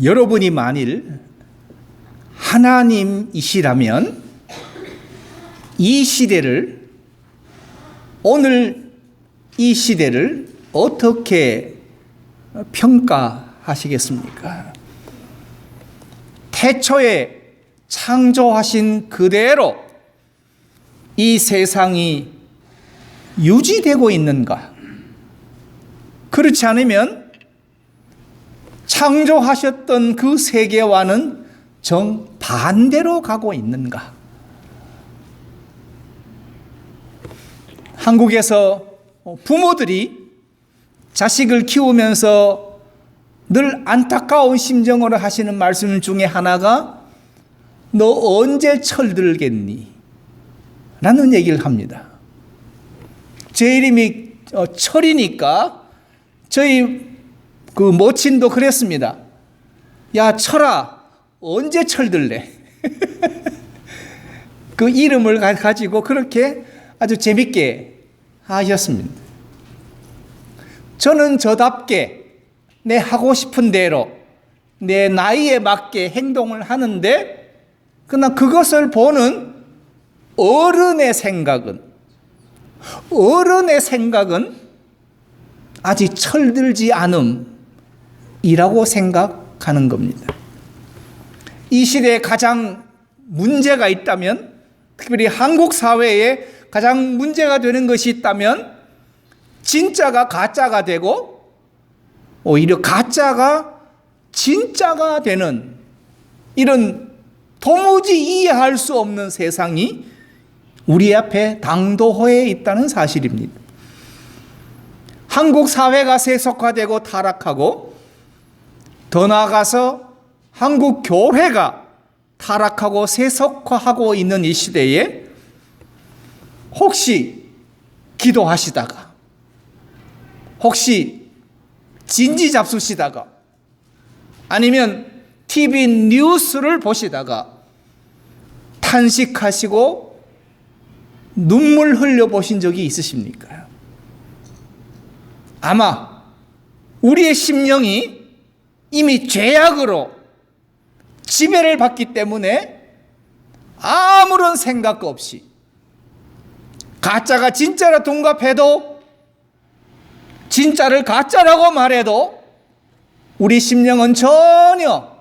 여러분이 만일 하나님이시라면 이 시대를, 오늘 이 시대를 어떻게 평가하시겠습니까? 태초에 창조하신 그대로 이 세상이 유지되고 있는가? 그렇지 않으면 창조하셨던 그 세계와는 정반대로 가고 있는가? 한국에서 부모들이 자식을 키우면서 늘 안타까운 심정으로 하시는 말씀 중에 하나가 너 언제 철들겠니? 라는 얘기를 합니다. 제 이름이 철이니까 저희 그 모친도 그랬습니다. 야, 철아, 언제 철들래? 그 이름을 가지고 그렇게 아주 재밌게 하셨습니다. 저는 저답게 내 하고 싶은 대로 내 나이에 맞게 행동을 하는데, 그러나 그것을 보는 어른의 생각은 아직 철들지 않음이라고 생각하는 겁니다. 이 시대에 가장 문제가 있다면, 특별히 한국 사회에 가장 문제가 되는 것이 있다면 진짜가 가짜가 되고 오히려 가짜가 진짜가 되는 이런 도무지 이해할 수 없는 세상이 우리 앞에 당도해 있다는 사실입니다. 한국 사회가 세속화되고 타락하고, 더 나아가서 한국 교회가 타락하고 세속화하고 있는 이 시대에 혹시 기도하시다가, 혹시 진지 잡수시다가, 아니면 TV 뉴스를 보시다가 탄식하시고 눈물 흘려보신 적이 있으십니까? 아마 우리의 심령이 이미 죄악으로 지배를 받기 때문에 아무런 생각 없이 가짜가 진짜라 둔갑해도, 진짜를 가짜라고 말해도 우리 심령은 전혀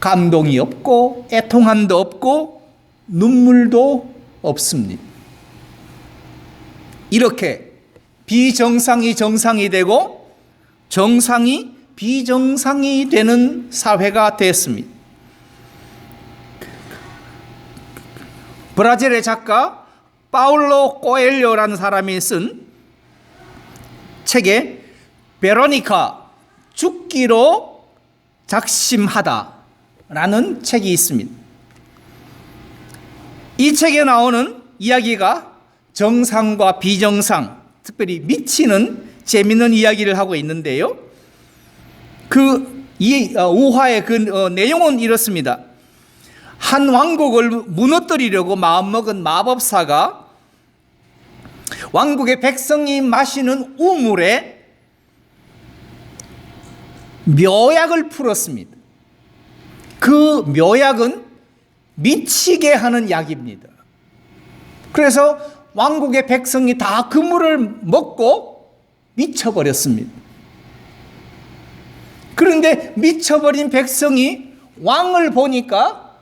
감동이 없고 애통함도 없고 눈물도 없습니다. 이렇게 비정상이 정상이 되고 정상이 비정상이 되는 사회가 됐습니다. 브라질의 작가 파울로 코엘료라는 사람이 쓴 책에 베로니카 죽기로 작심하다라는 책이 있습니다. 이 책에 나오는 이야기가 정상과 비정상, 특별히 미치는 재미있는 이야기를 하고 있는데요. 이 우화의 내용은 이렇습니다. 한 왕국을 무너뜨리려고 마음먹은 마법사가 왕국의 백성이 마시는 우물에 묘약을 풀었습니다. 그 묘약은 미치게 하는 약입니다. 그래서 왕국의 백성이 다 그 물을 먹고 미쳐버렸습니다. 그런데 미쳐버린 백성이 왕을 보니까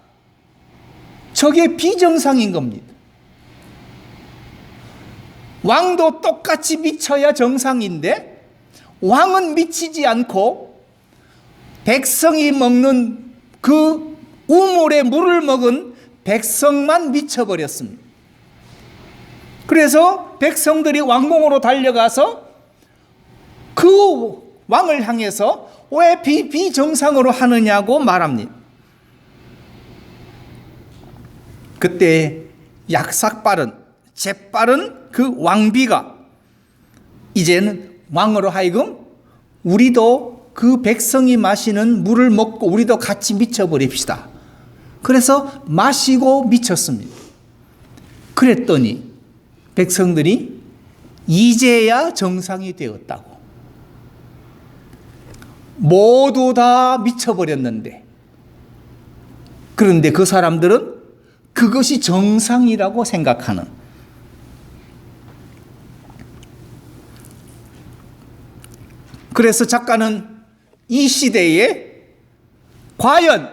저게 비정상인 겁니다. 왕도 똑같이 미쳐야 정상인데 왕은 미치지 않고 백성이 먹는 그 우물에 물을 먹은 백성만 미쳐버렸습니다. 그래서 백성들이 왕궁으로 달려가서 그 왕을 향해서 왜 비정상으로 하느냐고 말합니다. 그때 약삭빠른 재빠른 그 왕비가 이제는 왕으로 하여금 우리도 그 백성이 마시는 물을 먹고 우리도 같이 미쳐버립시다. 그래서 마시고 미쳤습니다. 그랬더니 백성들이 이제야 정상이 되었다고. 모두 다 미쳐버렸는데, 그런데 그 사람들은 그것이 정상이라고 생각하는, 그래서 작가는 이 시대에 과연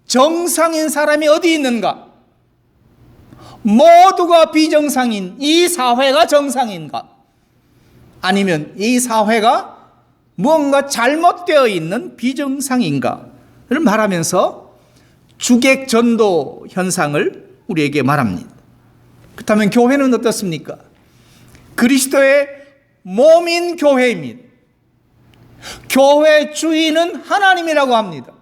정상인 사람이 어디 있는가? 모두가 비정상인 이 사회가 정상인가? 아니면 이 사회가 무언가 잘못되어 있는 비정상인가를 말하면서 주객전도 현상을 우리에게 말합니다. 그렇다면 교회는 어떻습니까? 그리스도의 몸인 교회입니다. 교회 주인은 하나님이라고 합니다.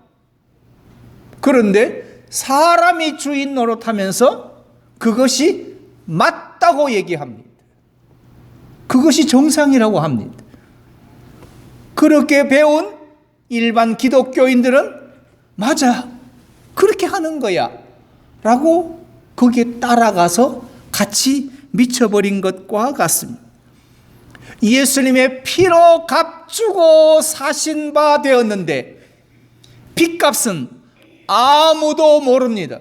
그런데 사람이 주인 노릇하면서 그것이 맞다고 얘기합니다. 그것이 정상이라고 합니다. 그렇게 배운 일반 기독교인들은 맞아, 그렇게 하는 거야 라고 거기에 따라가서 같이 미쳐버린 것과 같습니다. 예수님의 피로 값주고 사신 바 되었는데 핏값은 아무도 모릅니다.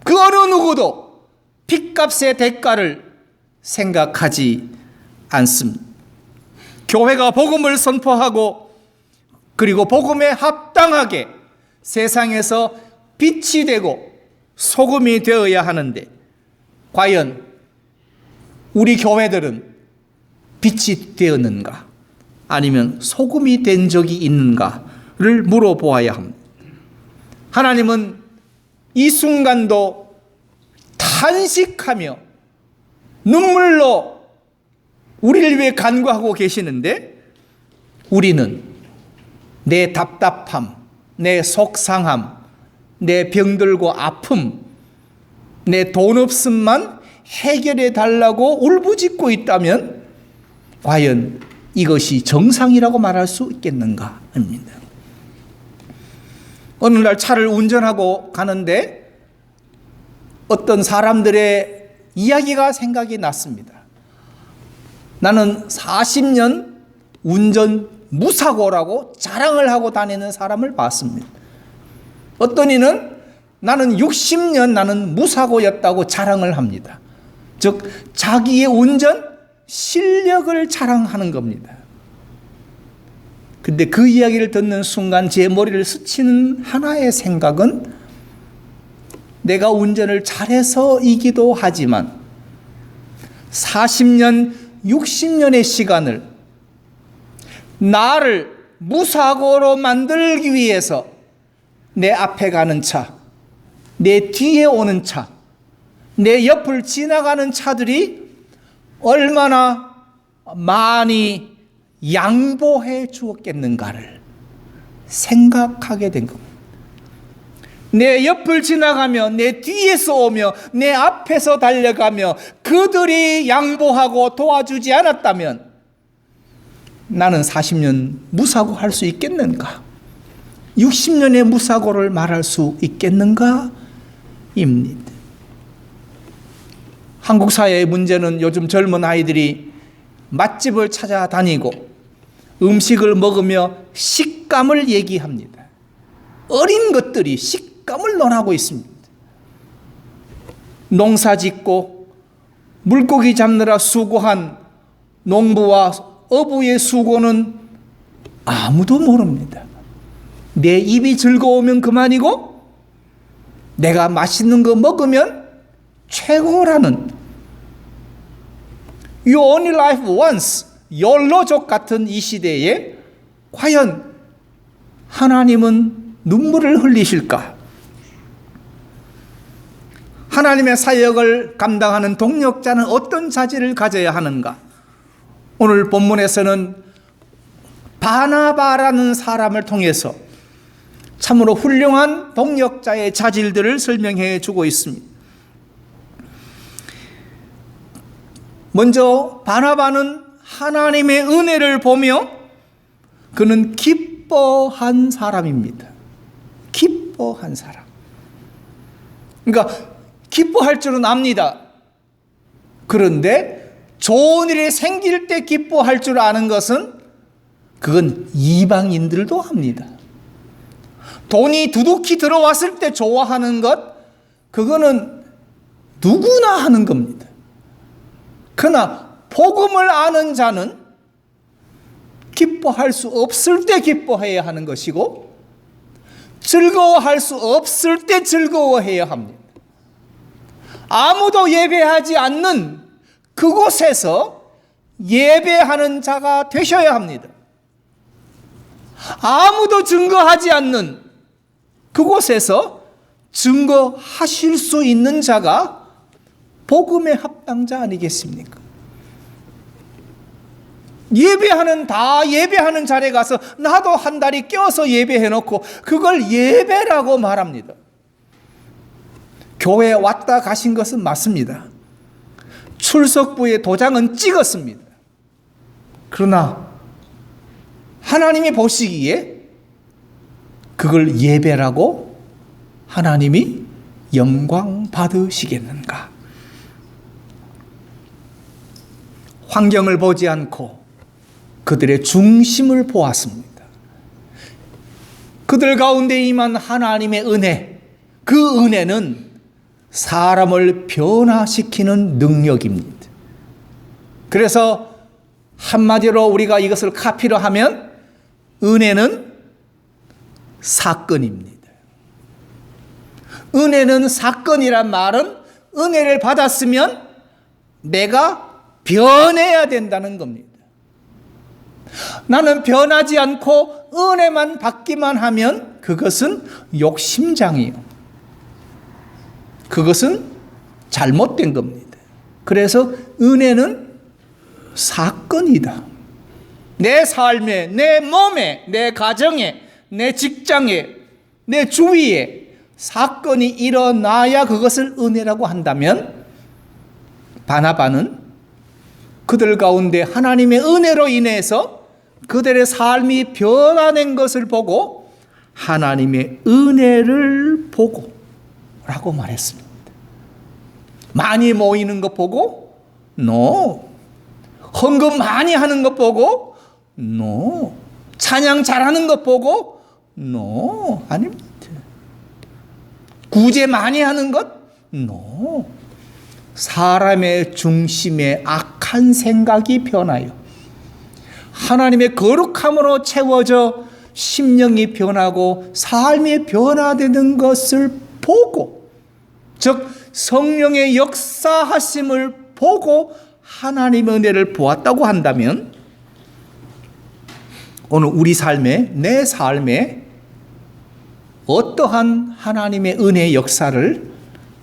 그 어느 누구도 핏값의 대가를 생각하지 않습니다. 교회가 복음을 선포하고 그리고 복음에 합당하게 세상에서 빛이 되고 소금이 되어야 하는데, 과연 우리 교회들은 빛이 되었는가? 아니면 소금이 된 적이 있는가를 물어보아야 합니다. 하나님은 이 순간도 탄식하며 눈물로 우리를 위해 간구하고 계시는데, 우리는 내 답답함, 내 속상함, 내 병들고 아픔, 내 돈 없음만 해결해 달라고 울부짖고 있다면 과연 이것이 정상이라고 말할 수 있겠는가 합니다. 어느 날 차를 운전하고 가는데 어떤 사람들의 이야기가 생각이 났습니다. 나는 40년 운전 무사고라고 자랑을 하고 다니는 사람을 봤습니다. 어떤 이는 나는 60년 나는 무사고였다고 자랑을 합니다. 즉 자기의 운전 실력을 자랑하는 겁니다. 근데 그 이야기를 듣는 순간 제 머리를 스치는 하나의 생각은, 내가 운전을 잘해서이기도 하지만 40년, 60년의 시간을 나를 무사고로 만들기 위해서 내 앞에 가는 차, 내 뒤에 오는 차, 내 옆을 지나가는 차들이 얼마나 많이 양보해 주었겠는가를 생각하게 된 겁니다. 내 옆을 지나가며 내 뒤에서 오며 내 앞에서 달려가며 그들이 양보하고 도와주지 않았다면 나는 40년 무사고 할 수 있겠는가? 60년의 무사고를 말할 수 있겠는가? 입니다. 한국 사회의 문제는 요즘 젊은 아이들이 맛집을 찾아다니고 음식을 먹으며 식감을 얘기합니다. 어린 것들이 식감을 논하고 있습니다. 농사 짓고 물고기 잡느라 수고한 농부와 어부의 수고는 아무도 모릅니다. 내 입이 즐거우면 그만이고 내가 맛있는 거 먹으면 최고라는 You only live once, 욜로족 같은 이 시대에 과연 하나님은 눈물을 흘리실까? 하나님의 사역을 감당하는 동력자는 어떤 자질을 가져야 하는가? 오늘 본문에서는 바나바라는 사람을 통해서 참으로 훌륭한 동력자의 자질들을 설명해 주고 있습니다. 먼저 바나바는 하나님의 은혜를 보며 그는 기뻐한 사람입니다. 기뻐한 사람. 그러니까 기뻐할 줄은 압니다. 그런데 좋은 일이 생길 때 기뻐할 줄 아는 것은 그건 이방인들도 합니다. 돈이 두둑히 들어왔을 때 좋아하는 것, 그거는 누구나 하는 겁니다. 그러나 복음을 아는 자는 기뻐할 수 없을 때 기뻐해야 하는 것이고, 즐거워할 수 없을 때 즐거워해야 합니다. 아무도 예배하지 않는 그곳에서 예배하는 자가 되셔야 합니다. 아무도 증거하지 않는 그곳에서 증거하실 수 있는 자가 복음의 합당자 아니겠습니까? 예배하는 자리에 가서 나도 한 다리 껴서 예배해놓고 그걸 예배라고 말합니다. 교회에 왔다 가신 것은 맞습니다. 출석부에 도장은 찍었습니다. 그러나 하나님이 보시기에 그걸 예배라고 하나님이 영광 받으시겠는가? 환경을 보지 않고 그들의 중심을 보았습니다. 그들 가운데 임한 하나님의 은혜, 그 은혜는 사람을 변화시키는 능력입니다. 그래서 한마디로 우리가 이것을 카피로 하면 은혜는 사건입니다. 은혜는 사건이란 말은 은혜를 받았으면 내가 변해야 된다는 겁니다. 나는 변하지 않고 은혜만 받기만 하면 그것은 욕심장이요. 그것은 잘못된 겁니다. 그래서 은혜는 사건이다. 내 삶에, 내 몸에, 내 가정에, 내 직장에, 내 주위에 사건이 일어나야 그것을 은혜라고 한다면, 바나바는 그들 가운데 하나님의 은혜로 인해서 그들의 삶이 변화된 것을 보고 하나님의 은혜를 보고 라고 말했습니다. 많이 모이는 것 보고? No. 헌금 많이 하는 것 보고? No. 찬양 잘하는 것 보고? No. 아닙니다. 구제 많이 하는 것? No. 사람의 중심에 악한 생각이 변하여 하나님의 거룩함으로 채워져 심령이 변하고 삶이 변화되는 것을 보고, 즉 성령의 역사하심을 보고 하나님의 은혜를 보았다고 한다면, 오늘 우리 삶에, 내 삶에 어떠한 하나님의 은혜의 역사를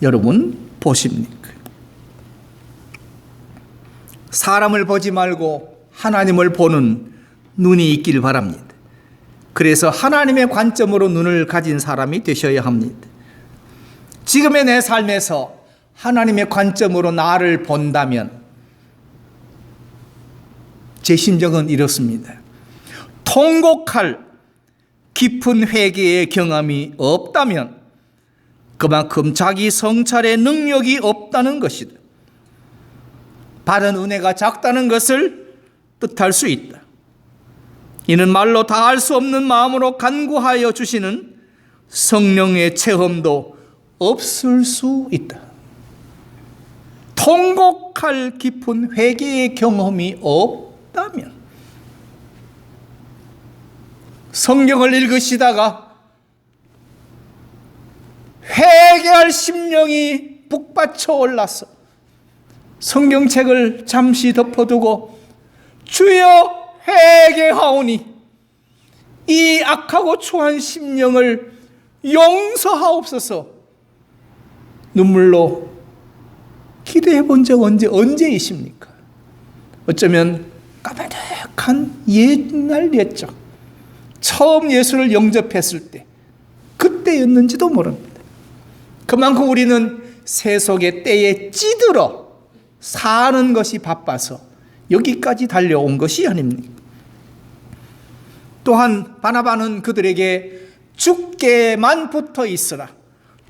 여러분 보십니까? 사람을 보지 말고 하나님을 보는 눈이 있길 바랍니다. 그래서 하나님의 관점으로 눈을 가진 사람이 되셔야 합니다. 지금의 내 삶에서 하나님의 관점으로 나를 본다면 제 심정은 이렇습니다. 통곡할 깊은 회개의 경험이 없다면 그만큼 자기 성찰의 능력이 없다는 것이다. 받은 은혜가 작다는 것을 뜻할 수 있다. 이는 말로 다 할 수 없는 마음으로 간구하여 주시는 성령의 체험도 없을 수 있다. 통곡할 깊은 회개의 경험이 없다면, 성경을 읽으시다가 회개할 심령이 북받쳐 올라서 성경책을 잠시 덮어두고 주여 회개하오니 이 악하고 추한 심령을 용서하옵소서, 눈물로 기도해 본 적 언제이십니까? 어쩌면 까마득한 옛날 옛적, 처음 예수를 영접했을 때 그때였는지도 모릅니다. 그만큼 우리는 세속의 때에 찌들어 사는 것이 바빠서 여기까지 달려온 것이 아닙니까? 또한 바나바는 그들에게 주께만 붙어 있으라,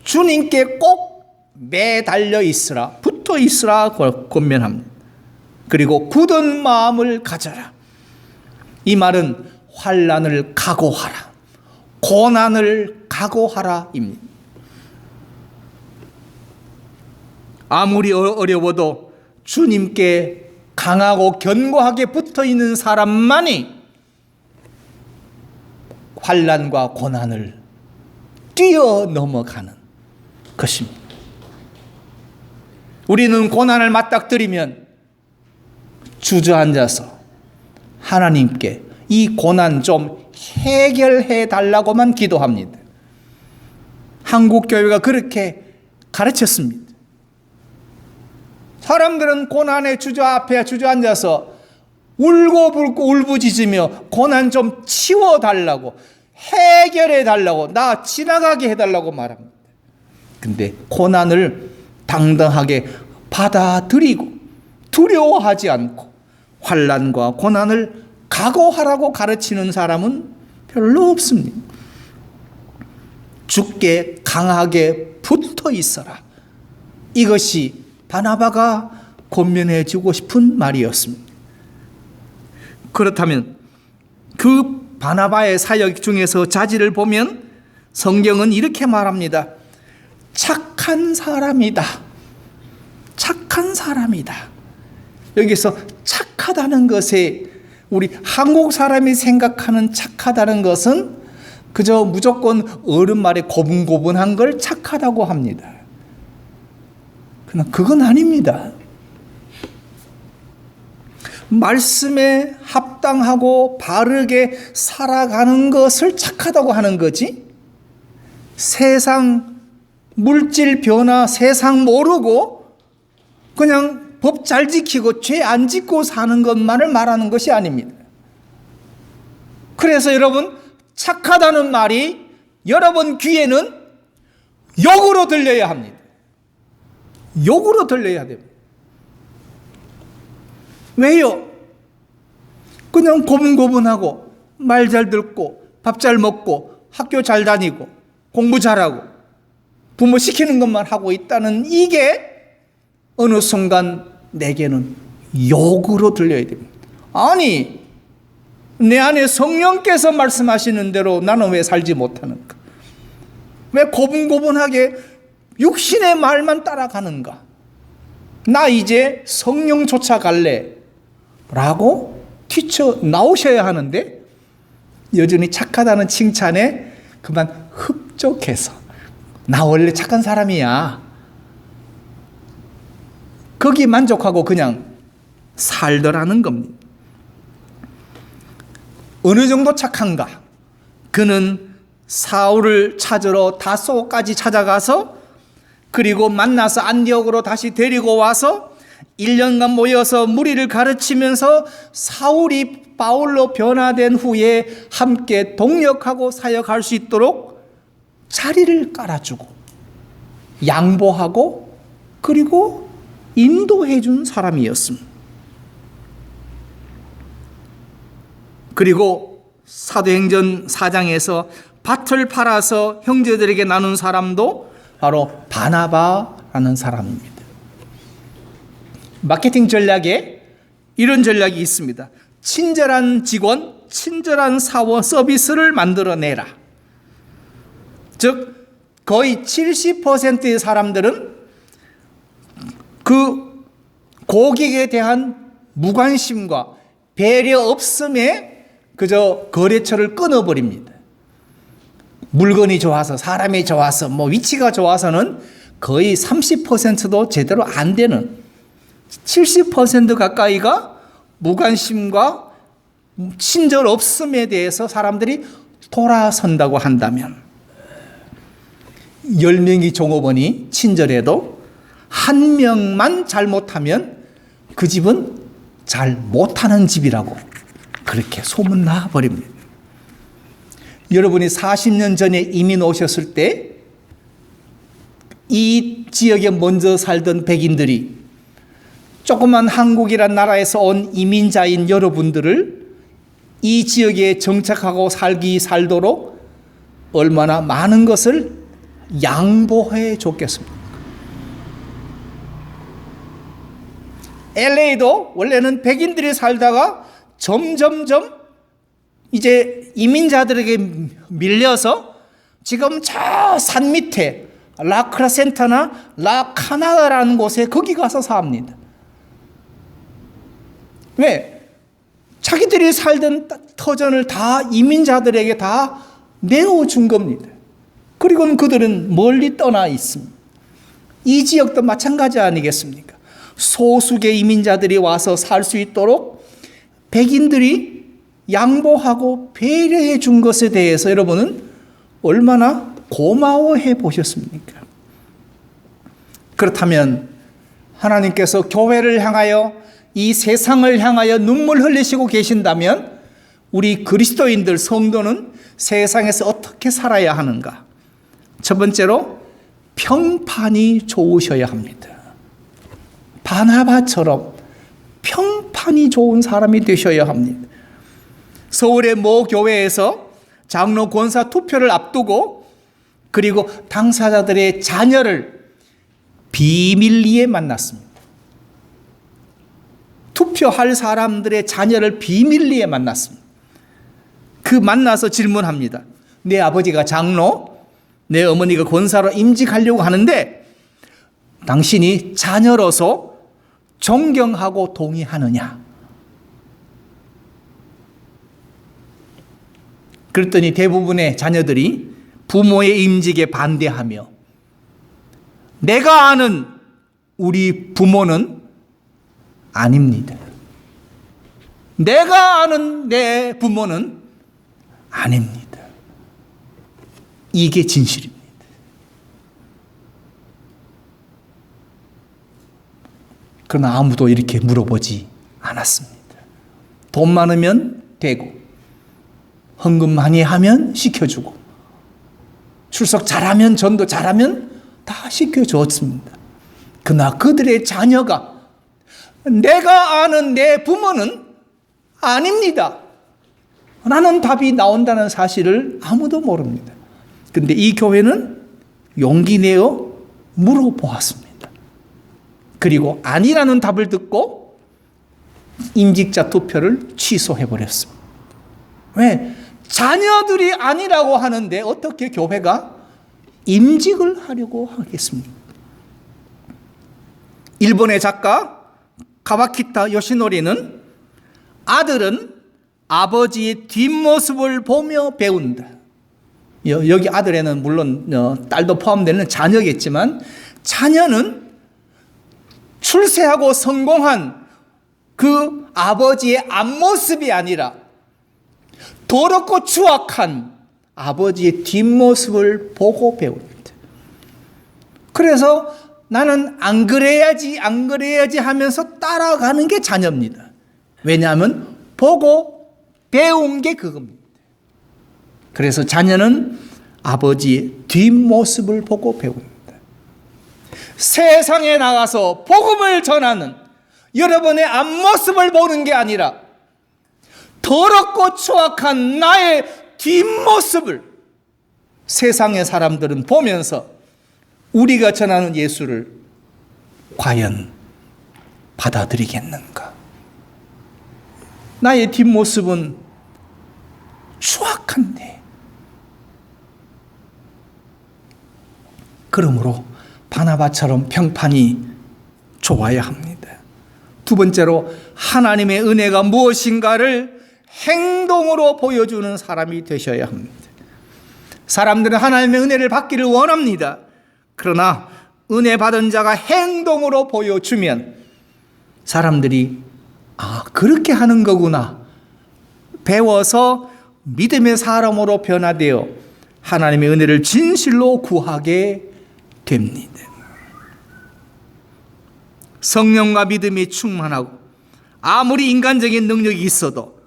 주님께 꼭 매달려 있으라, 붙어 있으라 권면합니다. 그리고 굳은 마음을 가져라. 이 말은 환난을 각오하라. 고난을 각오하라입니다. 아무리 어려워도 주님께 강하고 견고하게 붙어 있는 사람만이 환난과 고난을 뛰어넘어가는 것입니다. 우리는 고난을 맞닥뜨리면 주저앉아서 하나님께 이 고난 좀 해결해 달라고만 기도합니다. 한국 교회가 그렇게 가르쳤습니다. 사람들은 고난의 앞에 주저앉아서 울고불고 울부짖으며 고난 좀 치워달라고, 해결해달라고, 나 지나가게 해달라고 말합니다. 근데 고난을 당당하게 받아들이고 두려워하지 않고 환난과 고난을 각오하라고 가르치는 사람은 별로 없습니다. 주께 강하게 붙어 있어라. 이것이 바나바가 권면해 주고 싶은 말이었습니다. 그렇다면 그 바나바의 사역 중에서 자질을 보면 성경은 이렇게 말합니다. 착한 사람이다. 착한 사람이다. 여기서 착하다는 것에 우리 한국 사람이 생각하는 착하다는 것은 그저 무조건 어른 말에 고분고분한 걸 착하다고 합니다. 그러나 그건 아닙니다. 말씀에 합당하고 바르게 살아가는 것을 착하다고 하는 거지, 세상 물질 변화, 세상 모르고 그냥 법 잘 지키고 죄 안 짓고 사는 것만을 말하는 것이 아닙니다. 그래서 여러분, 착하다는 말이 여러분 귀에는 욕으로 들려야 합니다. 욕으로 들려야 됩니다. 왜요? 그냥 고분고분하고 말 잘 듣고 밥 잘 먹고 학교 잘 다니고 공부 잘하고 부모 시키는 것만 하고 있다는 이게 어느 순간 내게는 욕으로 들려야 됩니다. 아니, 내 안에 성령께서 말씀하시는 대로 나는 왜 살지 못하는가? 왜 고분고분하게 육신의 말만 따라가는가? 나 이제 성령 쫓아갈래 라고 튀쳐나오셔야 하는데 여전히 착하다는 칭찬에 그만 흡족해서 나 원래 착한 사람이야, 거기 만족하고 그냥 살더라는 겁니다. 어느 정도 착한가? 그는 사울을 찾으러 다소까지 찾아가서 그리고 만나서 안디옥으로 다시 데리고 와서 1년간 모여서 무리를 가르치면서 사울이 바울로 변화된 후에 함께 동역하고 사역할 수 있도록 자리를 깔아주고 양보하고 그리고 인도해 준 사람이었습니다. 그리고 사도행전 4장에서 밭을 팔아서 형제들에게 나눈 사람도 바로 바나바라는 사람입니다. 마케팅 전략에 이런 전략이 있습니다. 친절한 직원, 친절한 사원 서비스를 만들어내라. 즉 거의 70%의 사람들은 그 고객에 대한 무관심과 배려 없음에 그저 거래처를 끊어버립니다. 물건이 좋아서, 사람이 좋아서, 위치가 좋아서는 거의 30%도 제대로 안 되는 70% 가까이가 무관심과 친절 없음에 대해서 사람들이 돌아선다고 한다면 10명이 종업원이 친절해도 한 명만 잘못하면 그 집은 잘 못하는 집이라고 그렇게 소문나 버립니다. 여러분이 40년 전에 이민 오셨을 때 이 지역에 먼저 살던 백인들이 조그만 한국이란 나라에서 온 이민자인 여러분들을 이 지역에 정착하고 살도록 얼마나 많은 것을 양보해 줬겠습니까? LA도 원래는 백인들이 살다가 점점점 이제 이민자들에게 밀려서 지금 저 산 밑에 라크라센타나 라카나다라는 곳에 거기 가서 삽니다. 왜? 자기들이 살던 터전을 다 이민자들에게 다 내어준 겁니다. 그리고는 그들은 멀리 떠나 있습니다. 이 지역도 마찬가지 아니겠습니까? 소수의 이민자들이 와서 살 수 있도록 백인들이 양보하고 배려해 준 것에 대해서 여러분은 얼마나 고마워해 보셨습니까? 그렇다면 하나님께서 교회를 향하여 이 세상을 향하여 눈물 흘리시고 계신다면 우리 그리스도인들 성도는 세상에서 어떻게 살아야 하는가? 첫 번째로 평판이 좋으셔야 합니다. 바나바처럼 평판이 좋은 사람이 되셔야 합니다. 서울의 모 교회에서 장로 권사 투표를 앞두고 그리고 당사자들의 자녀를 비밀리에 만났습니다. 투표할 사람들의 자녀를 비밀리에 만났습니다. 그 만나서 질문합니다. 내 아버지가 장로, 내 어머니가 권사로 임직하려고 하는데 당신이 자녀로서 존경하고 동의하느냐? 그랬더니 대부분의 자녀들이 부모의 임직에 반대하며 내가 아는 우리 부모는 아닙니다. 내가 아는 내 부모는 아닙니다. 이게 진실입니다. 그러나 아무도 이렇게 물어보지 않았습니다. 돈 많으면 되고 헌금 많이 하면 시켜주고 출석 잘하면 전도 잘하면 다 시켜줬습니다. 그러나 그들의 자녀가 내가 아는 내 부모는 아닙니다 라는 답이 나온다는 사실을 아무도 모릅니다. 그런데 이 교회는 용기 내어 물어보았습니다. 그리고 아니라는 답을 듣고 임직자 투표를 취소해버렸습니다. 왜? 자녀들이 아니라고 하는데 어떻게 교회가 임직을 하려고 하겠습니까? 일본의 작가 가와키타 요시노리는 아들은 아버지의 뒷모습을 보며 배운다. 여기 아들에는 물론 딸도 포함되는 자녀겠지만 자녀는 출세하고 성공한 그 아버지의 앞모습이 아니라 더럽고 추악한 아버지의 뒷모습을 보고 배웁니다. 그래서 나는 안 그래야지 하면서 따라가는 게 자녀입니다. 왜냐하면 보고 배운 게 그겁니다. 그래서 자녀는 아버지의 뒷모습을 보고 배웁니다. 세상에 나가서 복음을 전하는 여러분의 앞모습을 보는 게 아니라 더럽고 추악한 나의 뒷모습을 세상의 사람들은 보면서 우리가 전하는 예수를 과연 받아들이겠는가? 나의 뒷모습은 추악한데. 그러므로 바나바처럼 평판이 좋아야 합니다. 두 번째로 하나님의 은혜가 무엇인가를 행동으로 보여주는 사람이 되셔야 합니다. 사람들은 하나님의 은혜를 받기를 원합니다. 그러나 은혜 받은 자가 행동으로 보여주면 사람들이 그렇게 하는 거구나 배워서 믿음의 사람으로 변화되어 하나님의 은혜를 진실로 구하게 됩니다. 성령과 믿음이 충만하고 아무리 인간적인 능력이 있어도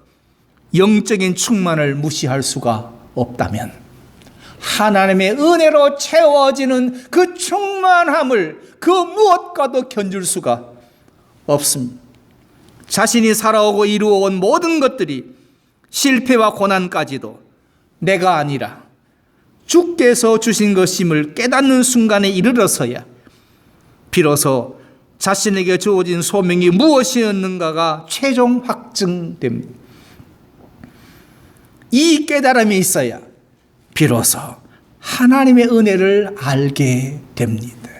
영적인 충만을 무시할 수가 없다면 하나님의 은혜로 채워지는 그 충만함을 그 무엇과도 견줄 수가 없습니다. 자신이 살아오고 이루어온 모든 것들이 실패와 고난까지도 내가 아니라 주께서 주신 것임을 깨닫는 순간에 이르러서야 비로소 자신에게 주어진 소명이 무엇이었는가가 최종 확증됩니다. 이 깨달음이 있어야 비로소 하나님의 은혜를 알게 됩니다.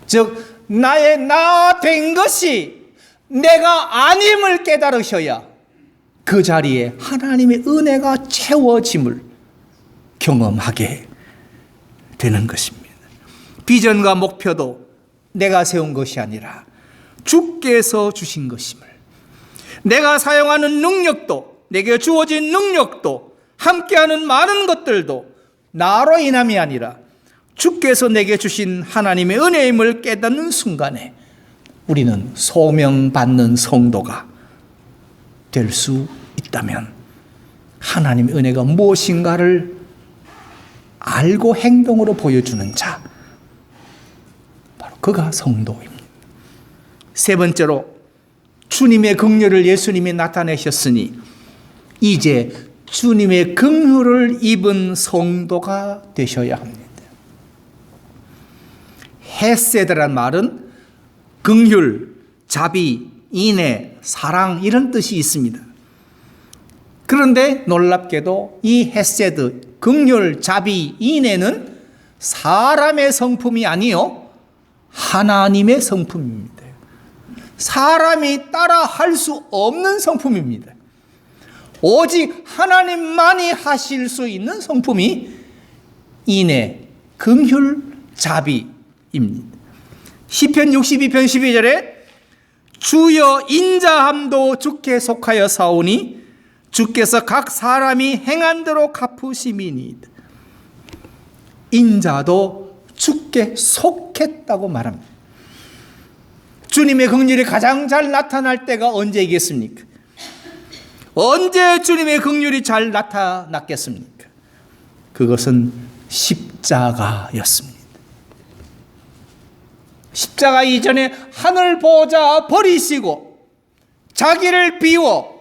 즉 나의 나 된 것이 내가 아님을 깨달으셔야 그 자리에 하나님의 은혜가 채워짐을 경험하게 되는 것입니다. 비전과 목표도 내가 세운 것이 아니라 주께서 주신 것임을, 내가 사용하는 능력도, 내게 주어진 능력도, 함께하는 많은 것들도 나로 인함이 아니라 주께서 내게 주신 하나님의 은혜임을 깨닫는 순간에 우리는 소명받는 성도가 될 수 있다면 하나님의 은혜가 무엇인가를 알고 행동으로 보여주는 자, 바로 그가 성도입니다. 세 번째로, 주님의 긍휼을 예수님이 나타내셨으니 이제 주님의 긍휼을 입은 성도가 되셔야 합니다. 헤세드란 말은 긍휼, 자비, 인애, 사랑 이런 뜻이 있습니다. 그런데 놀랍게도 이 헤세드, 긍휼, 자비, 인애는 사람의 성품이 아니요 하나님의 성품입니다. 사람이 따라 할 수 없는 성품입니다. 오직 하나님만이 하실 수 있는 성품이 인애, 긍휼, 자비입니다. 시편 62편 12절에 주여 인자함도 주께 속하여 사오니 주께서 각 사람이 행한 대로 갚으심이니이다. 인자도 주께 속했다고 말합니다. 주님의 긍휼이 가장 잘 나타날 때가 언제이겠습니까? 언제 주님의 긍휼이 잘 나타났겠습니까? 그것은 십자가였습니다. 십자가 이전에 하늘 보좌 버리시고 자기를 비워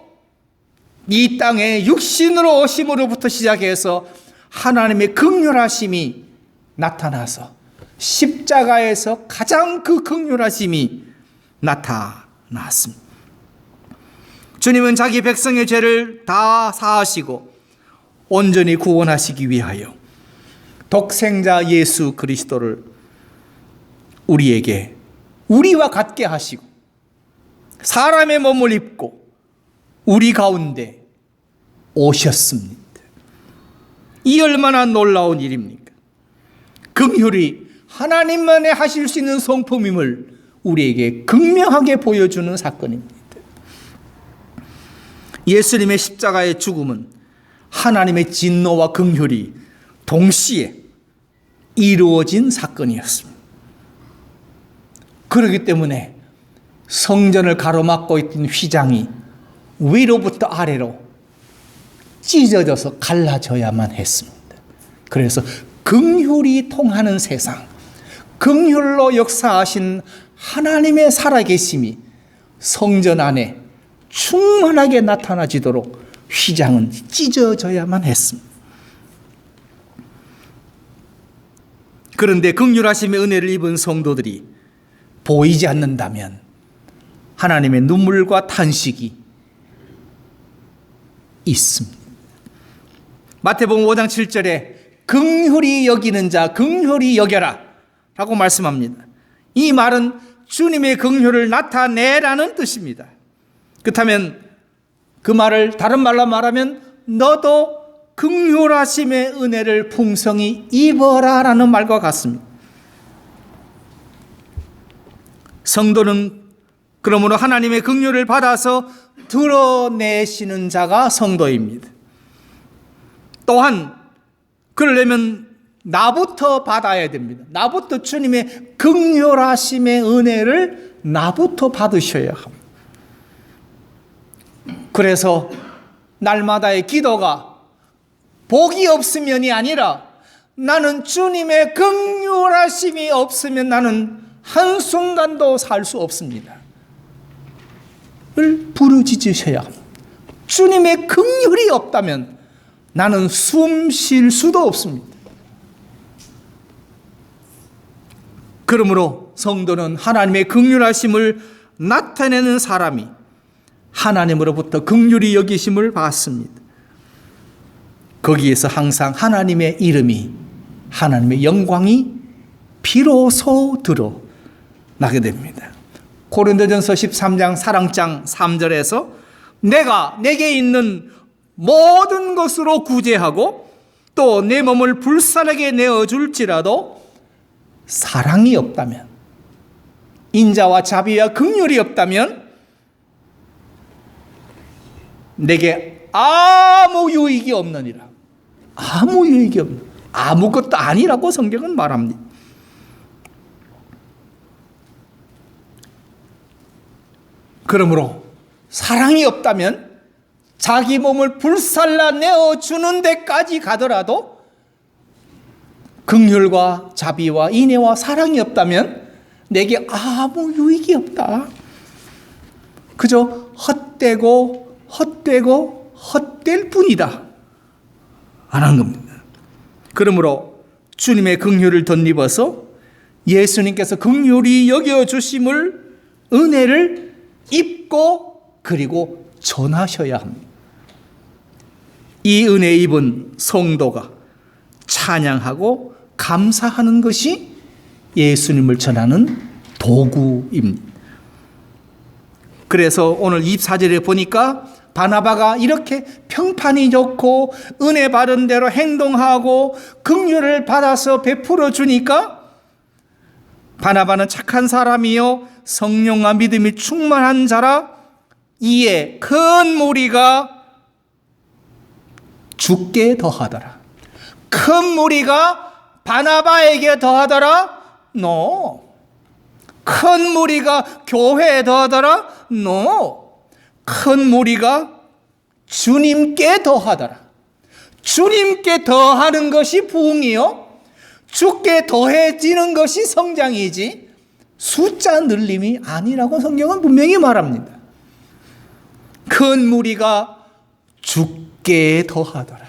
이 땅에 육신으로 오심으로부터 시작해서 하나님의 긍휼하심이 나타나서 십자가에서 가장 그 긍휼하심이 나타났습니다. 주님은 자기 백성의 죄를 다 사하시고 온전히 구원하시기 위하여 독생자 예수 그리스도를 우리에게 우리와 같게 하시고 사람의 몸을 입고 우리 가운데 오셨습니다. 이 얼마나 놀라운 일입니까? 긍휼이 하나님만이 하실 수 있는 성품임을 우리에게 극명하게 보여주는 사건입니다. 예수님의 십자가의 죽음은 하나님의 진노와 긍휼이 동시에 이루어진 사건이었습니다. 그렇기 때문에 성전을 가로막고 있던 휘장이 위로부터 아래로 찢어져서 갈라져야만 했습니다. 그래서 긍휼이 통하는 세상, 긍휼로 역사하신 하나님의 살아계심이 성전 안에 충만하게 나타나지도록 휘장은 찢어져야만 했습니다. 그런데 긍휼하심의 은혜를 입은 성도들이 보이지 않는다면 하나님의 눈물과 탄식이 있습니다. 마태복음 5장 7절에 긍휼히 여기는 자 긍휼히 여겨라 라고 말씀합니다. 이 말은 주님의 긍휼을 나타내라는 뜻입니다. 그렇다면 그 말을 다른 말로 말하면 너도 긍휼하심의 은혜를 풍성히 입어라 라는 말과 같습니다. 성도는 그러므로 하나님의 긍휼을 받아서 드러내시는 자가 성도입니다. 또한 그러려면 나부터 받아야 됩니다. 나부터 주님의 긍휼하심의 은혜를 나부터 받으셔야 합니다. 그래서 날마다의 기도가 복이 없으면이 아니라 나는 주님의 긍휼하심이 없으면 나는 한순간도 살 수 없습니다. 을 부르짖으셔야 합니다. 주님의 긍휼이 없다면 나는 숨 쉴 수도 없습니다. 그러므로 성도는 하나님의 긍휼하심을 나타내는 사람이 하나님으로부터 긍휼히 여기심을 받습니다. 거기에서 항상 하나님의 이름이, 하나님의 영광이 비로소 드러나게 됩니다. 고린도전서 13장 사랑장 3절에서 내가 내게 있는 모든 것으로 구제하고 또 내 몸을 불살에게 내어줄지라도 사랑이 없다면, 인자와 자비와 긍휼이 없다면 내게 아무 유익이 없느니라. 아무 유익이 없는, 아무것도 아니라고 성경은 말합니다. 그러므로 사랑이 없다면 자기 몸을 불살라 내어주는 데까지 가더라도 긍휼과 자비와 인애와 사랑이 없다면 내게 아무 유익이 없다. 그저 헛되고 헛될 뿐이다 하는 겁니다. 그러므로 주님의 긍휼을 덧입어서 예수님께서 긍휼히 여겨주심을, 은혜를 입고 그리고 전하셔야 합니다. 이 은혜 입은 성도가 찬양하고 감사하는 것이 예수님을 전하는 도구입니다. 그래서 오늘 24절에 보니까 바나바가 이렇게 평판이 좋고 은혜 받은 대로 행동하고 긍휼을 받아서 베풀어 주니까 바나바는 착한 사람이요 성령과 믿음이 충만한 자라 이에 큰 무리가 죽게 더하더라. 큰 무리가 바나바에게 더하더라? No. 큰 무리가 교회에 더하더라? No. 큰 무리가 주님께 더하더라. 주님께 더하는 것이 부흥이요, 주께 더해지는 것이 성장이지 숫자 늘림이 아니라고 성경은 분명히 말합니다. 큰 무리가 주께 더하더라.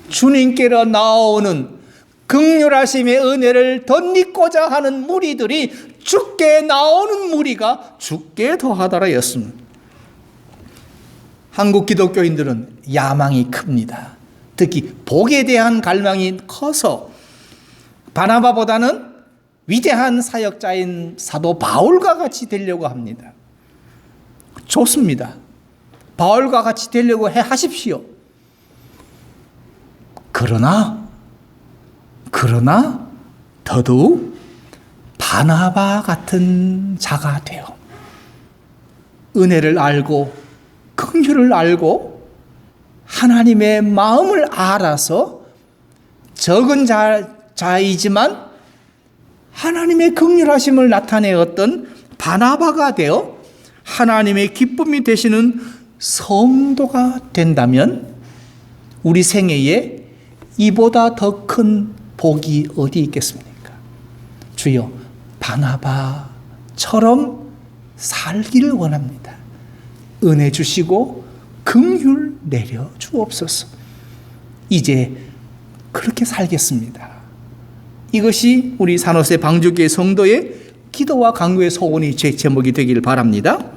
주님께로 나오는 긍휼하심의 은혜를 덧입고자 하는 무리들이 주께 나오는 무리가 주께 더하더라 였습니다. 한국 기독교인들은 야망이 큽니다. 특히 복에 대한 갈망이 커서 바나바보다는 위대한 사역자인 사도 바울과 같이 되려고 합니다. 좋습니다. 바울과 같이 되려고 하십시오. 그러나 더더욱 바나바 같은 자가 되어 은혜를 알고 긍휼을 알고 하나님의 마음을 알아서 적은 자이지만 하나님의 긍휼하심을 나타내었던 바나바가 되어 하나님의 기쁨이 되시는 성도가 된다면 우리 생애에 이보다 더 큰 복이 어디 있겠습니까? 주여, 바나바처럼 살기를 원합니다. 은혜 주시고 긍휼 내려 주옵소서. 이제 그렇게 살겠습니다. 이것이 우리 산호세 방주교회 성도의 기도와 간구의 소원이 제 제목이 되기를 바랍니다.